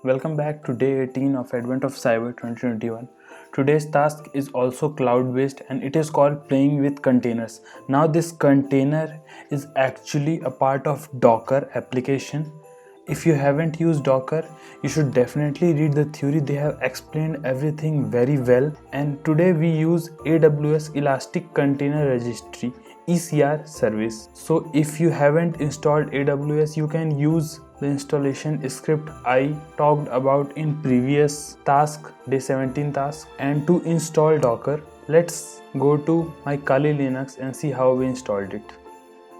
Welcome back to day 18 of Advent of Cyber 2021. Today's task is also cloud based and it is called playing with containers. Now this container is actually a part of Docker application. If you haven't used Docker, you should definitely read the theory. They have explained everything very well. And today we use AWS Elastic Container Registry ECR service. So if you haven't installed AWS, you can use the installation script I talked about in previous task, day 17 task. And to install Docker, let's go to my Kali Linux and see how we installed it.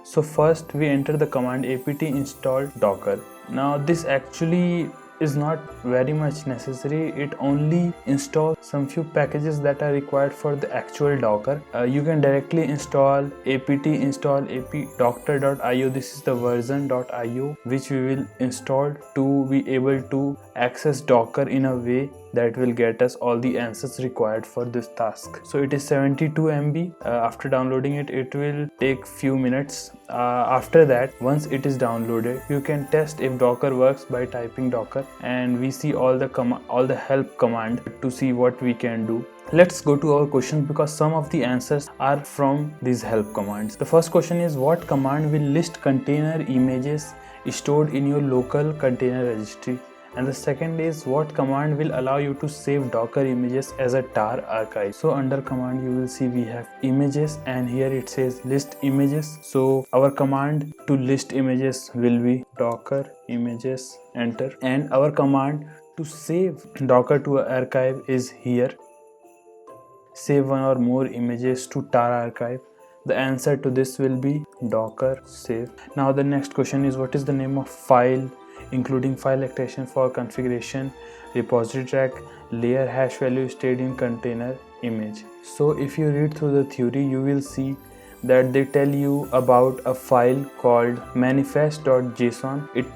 So first we enter the command apt install docker. Now this actually is not very much necessary. It only installs some few packages that are required for the actual Docker. You can directly install apt install apdoctor.io. This is the version.io which we will install to be able to access Docker in a way that will get us all the answers required for this task. So it is 72 MB. After downloading it, it will take few minutes. After that, once it is downloaded, you can test if Docker works by typing Docker, and we see all the help command to see what we can do. Let's go to our questions because some of the answers are from these help commands. The first question is, what command will list container images stored in your local container registry? And the second is, what command will allow you to save Docker images as a tar archive? So under command you will see we have images, and here it says list images. So our command to list images will be docker images, enter. And our command to save Docker to archive is here, save one or more images to tar archive. The answer to this will be docker save. Now the next question is, what is the name of file including file extension for configuration, repository track, layer hash value stayed in container image? So if you read through the theory, you will see that they tell you about a file called manifest.json. It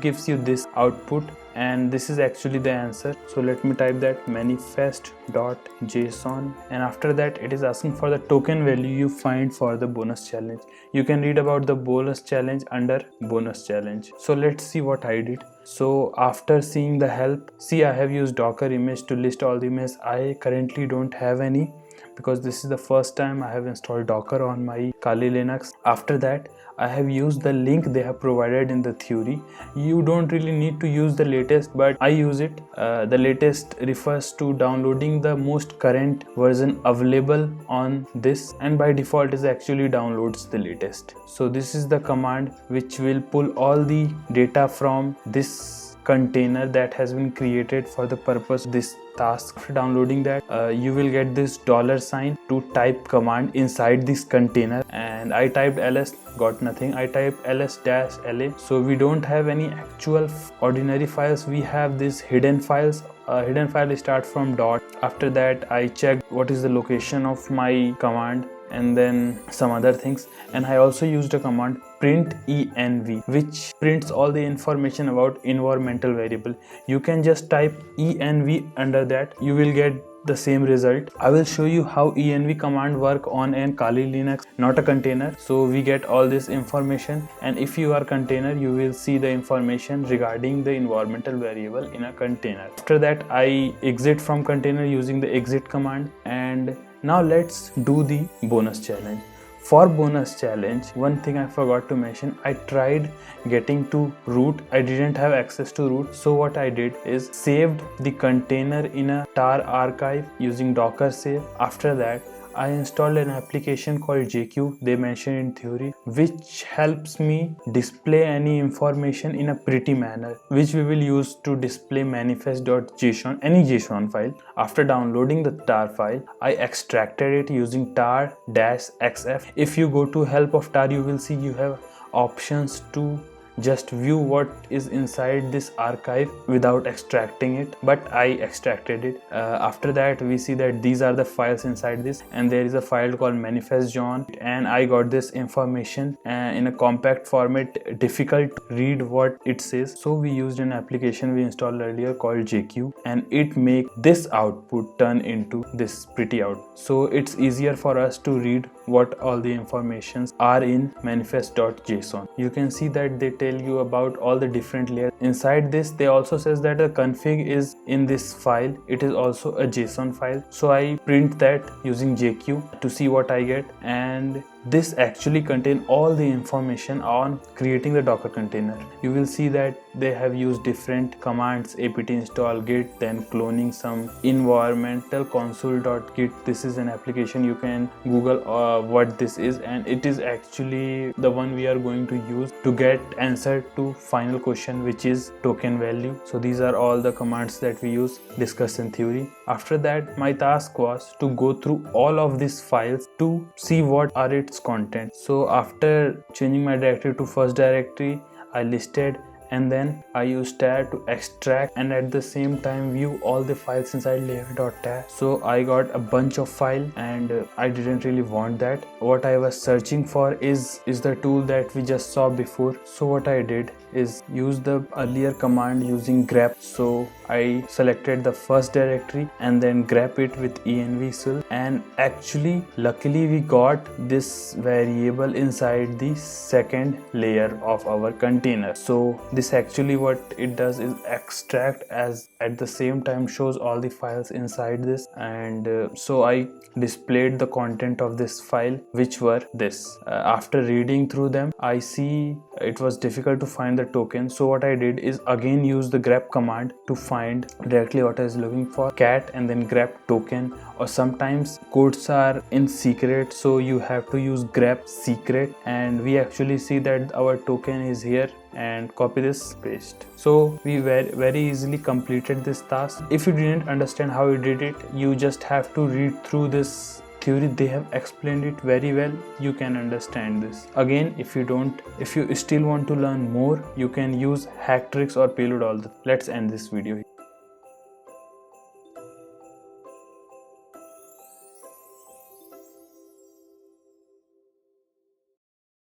gives you this output, and this is actually the answer. So let me type that, manifest.json, and after that it is asking for the token value you find for the bonus challenge. You can read about the bonus challenge under bonus challenge. So let's see what I did. So after seeing the help, see I have used Docker image to list all the images. I currently don't have any because this is the first time I have installed Docker on my Kali Linux. After that, I have used the link they have provided in the theory. You don't really need to use the latest, but I use it. The latest refers to downloading the most current version available on this, and by default is actually downloads the latest. So this is the command which will pull all the data from this container that has been created for the purpose of this task. After downloading that, you will get this $sign to type command inside this container, and I typed ls, got nothing. I typed ls-la. So we don't have any actual ordinary files, we have these hidden files. Hidden file start from dot. After that I checked what is the location of my command and then some other things, and I also used a command print env which prints all the information about environmental variable. You can just type env under that, you will get the same result. I will show you how env command work on an Kali Linux, not a container. So we get all this information, and if you are container, you will see the information regarding the environmental variable in a container. After that I exit from container using the exit command, and now let's do the bonus challenge. For bonus challenge, one thing I forgot to mention, I tried getting to root. I didn't have access to root, so what I did is saved the container in a tar archive using docker save. After that I installed an application called JQ, they mentioned in theory, which helps me display any information in a pretty manner, which we will use to display manifest.json, any JSON file. After downloading the tar file, I extracted it using tar-xf. If you go to help of tar, you will see you have options to just view what is inside this archive without extracting it, but I extracted it. After that we see that these are the files inside this, and there is a file called manifest.json, and I got this information in a compact format, difficult to read what it says. So we used an application we installed earlier called JQ, and it make this output turn into this pretty out. So it's easier for us to read what all the informations are in manifest.json. You can see that they take tell you about all the different layers. Inside this, they also says that the config is in this file. It is also a JSON file. So I print that using JQ to see what I get, and this actually contains all the information on creating the Docker container. You will see that they have used different commands, apt install git, then cloning some environmental console.git. This is an application. You can Google what this is, and it is actually the one we are going to use to get answer to final question, which is token value. So these are all the commands that we use, discussed in theory. After that, my task was to go through all of these files to see what are its content. So after changing my directory to first directory, I listed, and then I use tab to extract and at the same time view all the files inside layer.tab. So I got a bunch of files, and I didn't really want that. What I was searching for is the tool that we just saw before. So what I did is use the earlier command using grep. So I selected the first directory and then grep it with envsil, and actually luckily we got this variable inside the second layer of our container. So this actually what it does is extract as at the same time shows all the files inside this, and so I displayed the content of this file, which were this. After reading through them, I see it was difficult to find the token. So what I did is again use the grep command to find directly what I was looking for, cat and then grep token, or sometimes codes are in secret, so you have to use grep secret, and we actually see that our token is here, and copy this, paste. So we very easily completed this task. If you didn't understand how we did it, you just have to read through this theory. They have explained it very well. You can understand this. Again, if you still want to learn more, you can use hack tricks or payload all the. Let's end this video here.